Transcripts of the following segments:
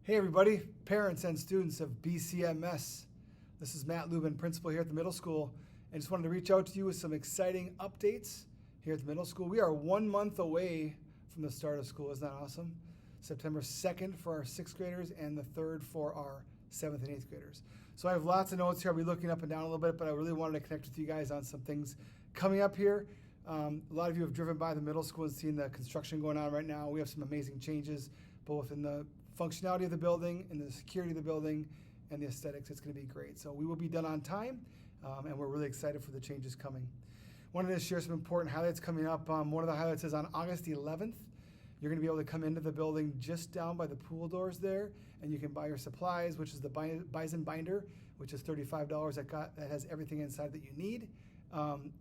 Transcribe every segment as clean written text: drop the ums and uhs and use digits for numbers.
Hey everybody, parents and students of BCMS. This is Matt Lubben, principal here at the middle school, and just wanted to reach out to you with some exciting updates here at the middle school. We are 1 month away from the start of school. Isn't that awesome? September 2nd for our 6th graders and the 3rd for our 7th and 8th graders. So I have lots of notes here. I'll be looking up and down a little bit, but I really wanted to connect with you guys on some things coming up here. A lot of you have driven by the middle school and seen the construction going on right now. We have some amazing changes, both in the functionality of the building and the security of the building and the aesthetics. It's going to be great. So we will be done on time, and we're really excited for the changes coming. Wanted to share some important highlights coming up. One of the highlights is on August 11th. You're going to be able to come into the building just down by the pool doors there, and you can buy your supplies, which is the Bison binder, which is $35. That has everything inside that you need.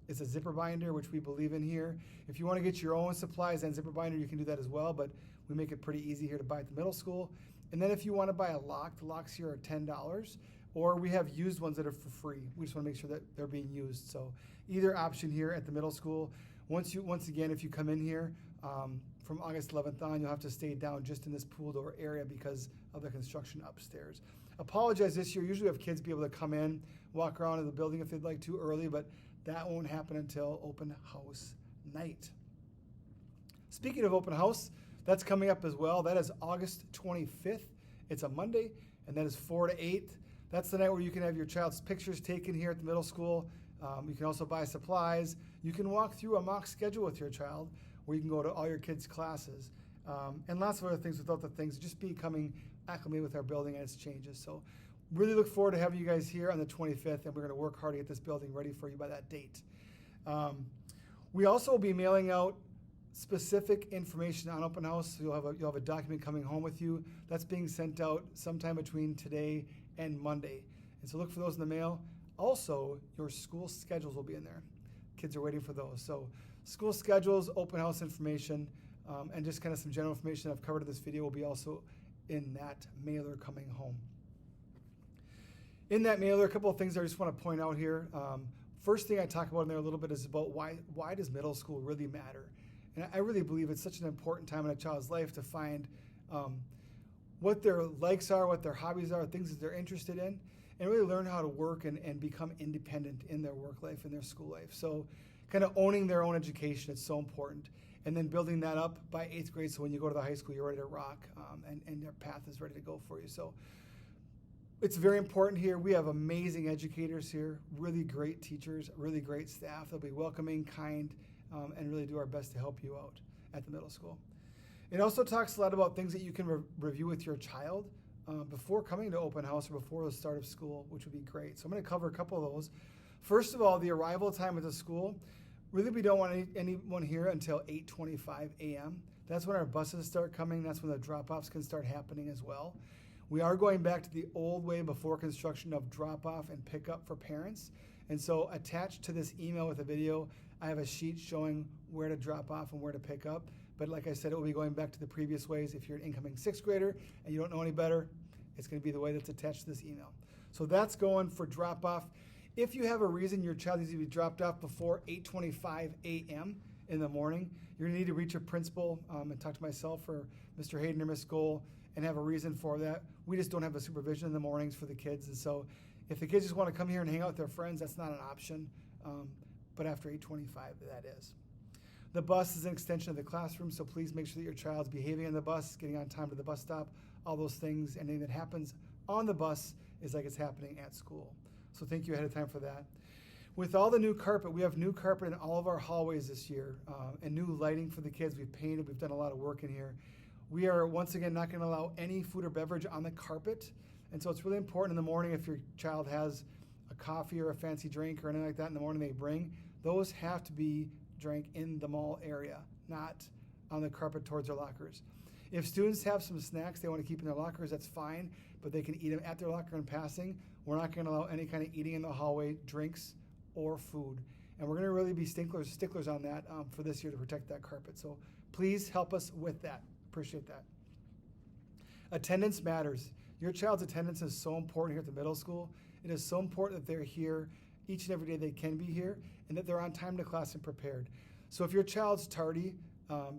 It's a zipper binder, which we believe in here. If you want to get your own supplies and zipper binder, you can do that as well, but we make it pretty easy here to buy at the middle school. And then if you want to buy a lock, the locks here are $10, or we have used ones that are for free. We just want to make sure that they're being used. So either option here at the middle school. Once again, if you come in here from August 11th on, you'll have to stay down just in this pool door area because of the construction upstairs. Apologize this year. Usually we have kids be able to come in, walk around in the building if they'd like to early, but that won't happen until open house night. Speaking of open house, that's coming up as well. That is August 25th. It's a Monday, and that is 4 to 8. That's the night where you can have your child's pictures taken here at the middle school. You can also buy supplies. You can walk through a mock schedule with your child where you can go to all your kids' classes. And lots of other things without the things, just becoming acclimated with our building and its changes. So really look forward to having you guys here on the 25th, and we're going to work hard to get this building ready for you by that date. We also will be mailing out specific information on open house. So you'll have a document coming home with you that's being sent out sometime between today and Monday. And so look for those in the mail. Also, your school schedules will be in there. Kids are waiting for those. So school schedules, open house information, and just kind of some general information I've covered in this video will be also in that mailer coming home. In that mailer, a couple of things I just want to point out here. First thing I talk about in there a little bit is about why does middle school really matter? And I really believe it's such an important time in a child's life to find what their likes are, what their hobbies are, things that they're interested in, and really learn how to work and become independent in their work life and their school life. So kind of owning their own education is so important. And then building that up by 8th grade, so when you go to the high school, you're ready to rock, and their path is ready to go for you. So it's very important here. We have amazing educators here, really great teachers, really great staff. They'll be welcoming, kind, and really do our best to help you out at the middle school. It also talks a lot about things that you can review with your child before coming to open house or before the start of school, which would be great. So I'm going to cover a couple of those. First of all, the arrival time at the school. Really, we don't want anyone here until 8:25 a.m. That's when our buses start coming. That's when the drop-offs can start happening as well. We are going back to the old way before construction of drop-off and pickup for parents. And so attached to this email with a video, I have a sheet showing where to drop off and where to pick up. But like I said, it will be going back to the previous ways. If you're an incoming 6th grader and you don't know any better, it's going to be the way that's attached to this email. So that's going for drop-off. If you have a reason your child needs to be dropped off before 8:25 a.m. in the morning, you're going to need to reach a principal and talk to myself or Mr. Hayden or Ms. Gohl and have a reason for that. We just don't have a supervision in the mornings for the kids. And so if the kids just want to come here and hang out with their friends, that's not an option. But after 8:25, that is. The bus is an extension of the classroom, so please make sure that your child's behaving on the bus, getting on time to the bus stop, all those things. Anything that happens on the bus is like it's happening at school. So thank you ahead of time for that. With all the new carpet, we have new carpet in all of our hallways this year, and new lighting for the kids. We've painted, we've done a lot of work in here. We are, once again, not going to allow any food or beverage on the carpet. And so it's really important in the morning if your child has a coffee or a fancy drink or anything like that in the morning they bring, those have to be drank in the mall area, not on the carpet towards their lockers. If students have some snacks they want to keep in their lockers, that's fine, but they can eat them at their locker in passing. We're not going to allow any kind of eating in the hallway, drinks, or food. And we're going to really be sticklers on that for this year to protect that carpet. So please help us with that. Appreciate that. Attendance matters. Your child's attendance is so important here at the middle school. It is so important that they're here each and every day they can be here and that they're on time to class and prepared. So if your child's tardy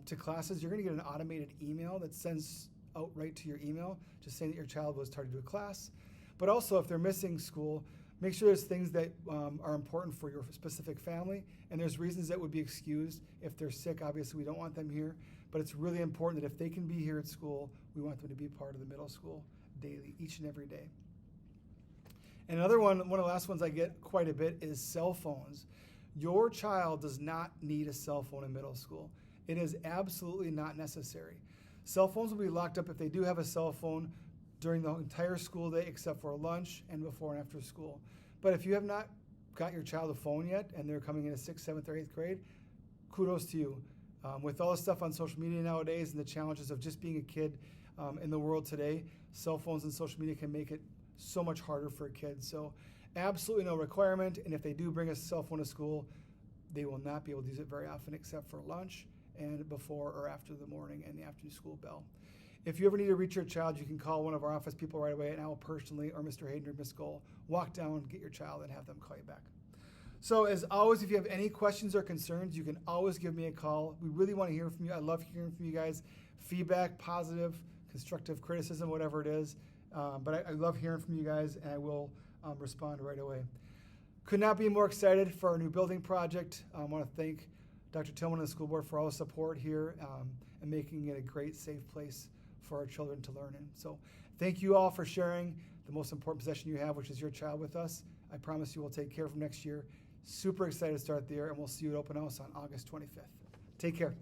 to classes, you're going to get an automated email that sends out right to your email, just saying that your child was tardy to a class. But also, if they're missing school, make sure there's things that are important for your specific family, and there's reasons that would be excused. If they're sick, obviously we don't want them here, but it's really important that if they can be here at school, we want them to be part of the middle school daily, each and every day. And another one of the last ones I get quite a bit is cell phones. Your child does not need a cell phone in middle school. It is absolutely not necessary. Cell phones will be locked up if they do have a cell phone during the entire school day except for lunch and before and after school. But if you have not got your child a phone yet and they're coming into 6th, 7th, or 8th grade, kudos to you. With all the stuff on social media nowadays and the challenges of just being a kid in the world today, cell phones and social media can make it so much harder for a kid. So absolutely no requirement, and if they do bring a cell phone to school, they will not be able to use it very often except for lunch and before or after the morning and the afternoon school bell. If you ever need to reach your child, you can call one of our office people right away, and I will personally, or Mr. Hayden or Ms. Gold, walk down, get your child, and have them call you back. So as always, if you have any questions or concerns, you can always give me a call. We really want to hear from you. I love hearing from you guys. Feedback, positive, constructive criticism, whatever it is. But I love hearing from you guys, and I will respond right away. Could not be more excited for our new building project. I want to thank Dr. Tillman and the school board for all the support here and making it a great, safe place for our children to learn in. So thank you all for sharing the most important possession you have, which is your child, with us. I promise you we'll take care of them next year. Super excited to start the year, and we'll see you at Open House on August 25th. Take care.